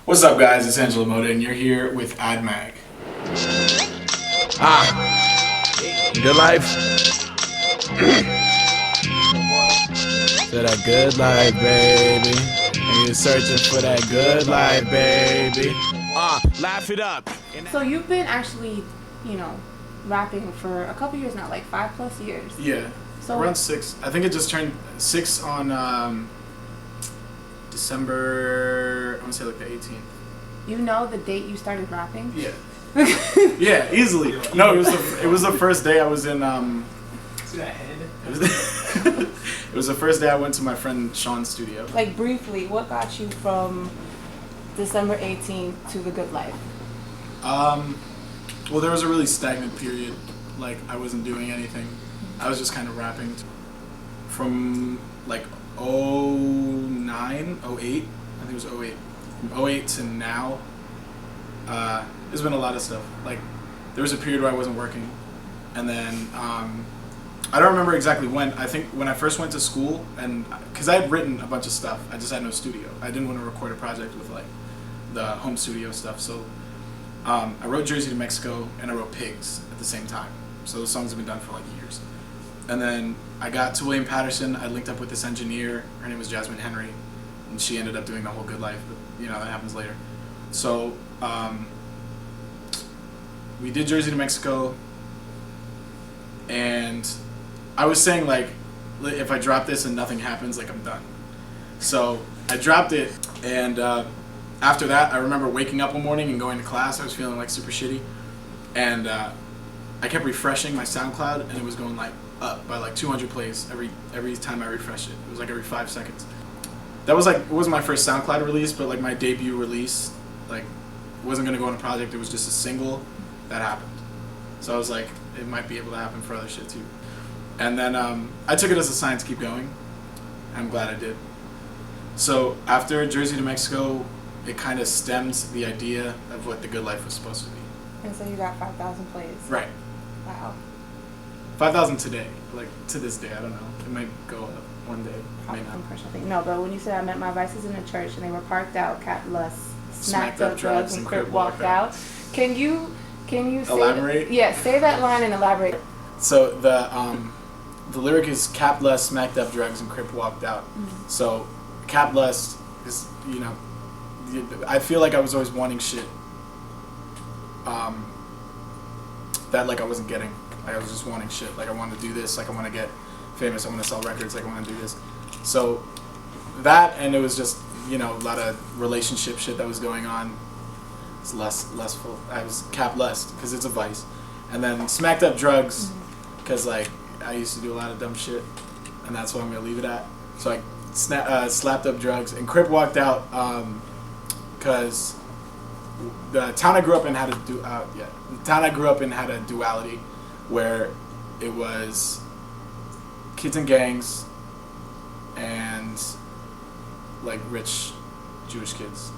What's up, guys? It's Angelo Mota, and you're here with ADDMAG. Good life. For that good life, baby. And you're searching for that good life, baby. Laugh it up. So you've been actually, rapping for a couple years now, like 5+ years. Yeah, So around 6. I think it just turned 6 on December, I want to say like the 18th. you know the date you started rapping? Yeah. Yeah, easily. No, it was the first day I was in. See that head? It was the first day I went to my friend Sean's studio. Like briefly, what got you from December 18th to the good life? Well, there was a really stagnant period. Like, I wasn't doing anything. I was just kind of rapping. From like 09, 08, I think it was 08. From 08 to now, there's been a lot of stuff. Like, there was a period where I wasn't working. And then, I don't remember exactly when. I think when I first went to school, and because I had written a bunch of stuff, I just had no studio. I didn't want to record a project with like the home studio stuff. So I wrote Jersey to Mexico and I wrote Pigs at the same time. So those songs have been done for like years. And then I got to William Patterson. I linked up with this engineer. Her name was Jasmine Henry, and she ended up doing the whole Good Life. But that happens later. So we did Jersey to Mexico, and I was saying, like, if I drop this and nothing happens, like, I'm done. So I dropped it, and after that, I remember waking up one morning and going to class. I was feeling like super shitty, and I kept refreshing my SoundCloud, and it was going like up by like 200 plays every time I refreshed it. It was like every 5 seconds. That was like, it wasn't my first SoundCloud release, but like my debut release. Like, wasn't gonna go on a project. It was just a single that happened. So I was like, it might be able to happen for other shit too. And then I took it as a sign to keep going. I'm glad I did. So after Jersey to Mexico, it kind of stemmed the idea of what the good life was supposed to be. And so you got 5,000 plays. Right. Wow. 5,000 today. Like, to this day, I don't know. It might go up one day. Probably May not. some personal thing. No, but when you said I met my vices in a church and they were parked out, cat lust, smacked up drugs, and crip walked out. Can you say Elaborate? That? Yeah, say that line and elaborate. So the lyric is cap lust, smacked up drugs, and crip walked out. Mm-hmm. So cap lust is, I feel like I was always wanting shit that like I wasn't getting. Like, I was just wanting shit. Like, I want to do this. Like, I want to get famous. I want to sell records. Like, I want to do this. So that, and it was just, a lot of relationship shit that was going on. It's lustful. I was cap lust because it's a vice. And then smacked up drugs because like I used to do a lot of dumb shit, and that's what I'm gonna leave it at. So I slapped up drugs, and crip walked out because the town I grew up in had a duality where it was kids in gangs and like rich Jewish kids.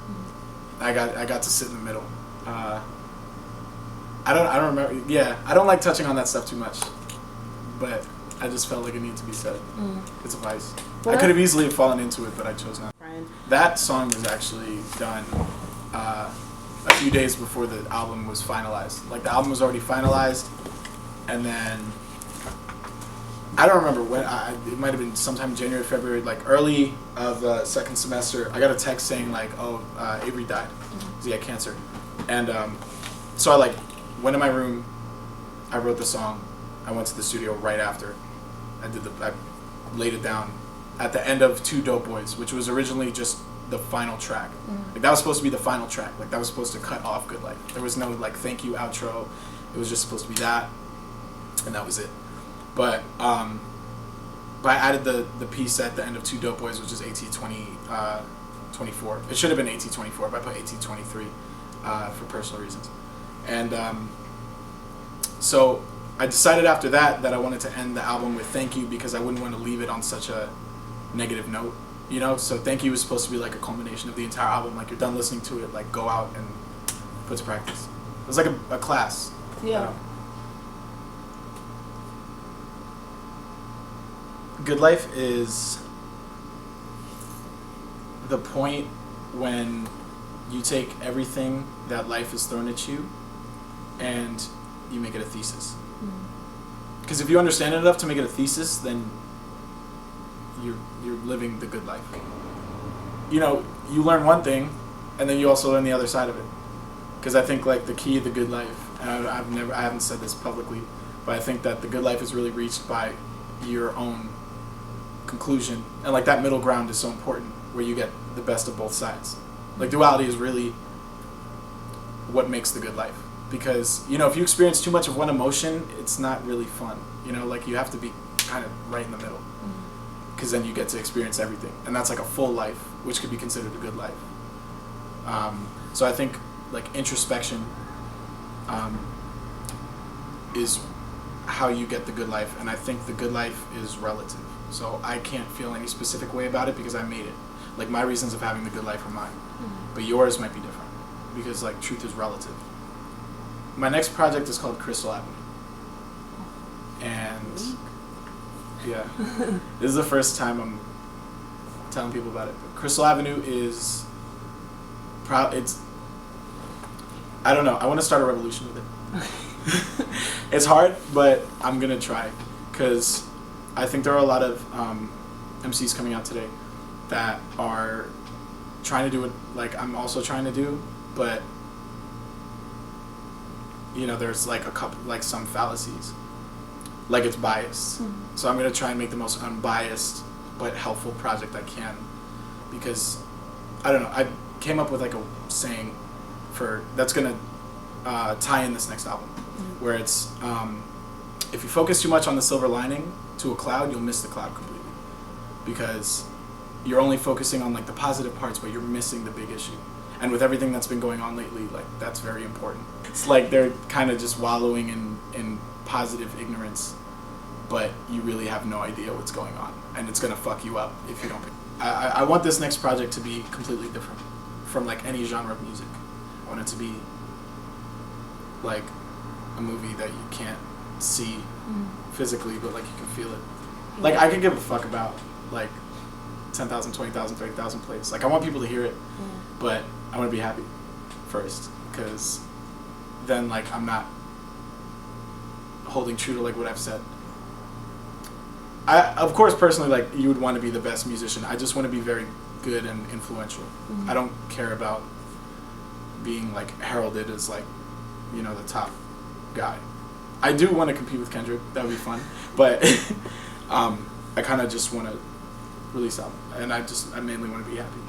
I got to sit in the middle. I don't remember. Yeah, I don't like touching on that stuff too much, but I just felt like it needed to be said. It's a vice. I could have easily fallen into it, but I chose not. That song was actually done a few days before the album was finalized. Like, the album was already finalized, and then I don't remember when. It might have been sometime January, February, like early of second semester. I got a text saying like, "Oh, Avery died. He had cancer," and so I like went in my room. I wrote the song. I went to the studio right after. I laid it down at the end of Two Dope Boys, which was originally just the final track. Like, that was supposed to be the final track. Like, that was supposed to cut off Good Life. There was no like thank you outro. It was just supposed to be that, and that was it. But I added the piece at the end of Two Dope Boys, which is AT 24. It should have been AT 24, but I put AT 23 for personal reasons. And so I decided after that I wanted to end the album with thank you, because I wouldn't want to leave it on such a negative note, So thank you was supposed to be like a culmination of the entire album. Like, you're done listening to it, like, go out and put to practice. It was like a class. Yeah. Good Life is the point when you take everything that life has thrown at you and you make it a thesis. Because if you understand it enough to make it a thesis, then you're living the good life. You know, you learn one thing, and then you also learn the other side of it. Because I think like the key to the good life, and I haven't said this publicly, but I think that the good life is really reached by your own conclusion, and like that middle ground is so important, where you get the best of both sides. Like duality is really what makes the good life. Because, you know, if you experience too much of one emotion, it's not really fun. You know, like you have to be kind of right in the middle. Because then you get to experience everything. And that's like a full life, which could be considered a good life. So I think like introspection is how you get the good life. And I think the good life is relative. So I can't feel any specific way about it because I made it. Like my reasons of having the good life are mine. But yours might be different. Because like truth is relative. My next project is called Crystal Avenue. And yeah, this is the first time I'm telling people about it. But Crystal Avenue is it's, I don't know, I want to start a revolution with it. It's hard, but I'm going to try. Because I think there are a lot of MCs coming out today that are trying to do it like I'm also trying to do, but you know, there's like a couple, like some fallacies, like it's biased. So I'm gonna try and make the most unbiased but helpful project I can, because I don't know, I came up with like a saying for that's gonna tie in this next album, where it's if you focus too much on the silver lining to a cloud, you'll miss the cloud completely, because you're only focusing on like the positive parts, but you're missing the big issue. And with everything that's been going on lately, like that's very important. It's like they're kind of just wallowing in positive ignorance, but you really have no idea what's going on, and it's gonna fuck you up if you don't. I want this next project to be completely different from like any genre of music. I want it to be like a movie that you can't see physically, but like you can feel it. Like I could give a fuck about like 10,000, 20,000, 30,000 plays. Like I want people to hear it, but I want to be happy first, because then like I'm not holding true to like what I've said. I of course personally, like you would want to be the best musician. I just want to be very good and influential. I don't care about being like heralded as like, you know, the top guy. I do want to compete with Kendrick. That would be fun, but I kind of just want to release album, and I mainly want to be happy.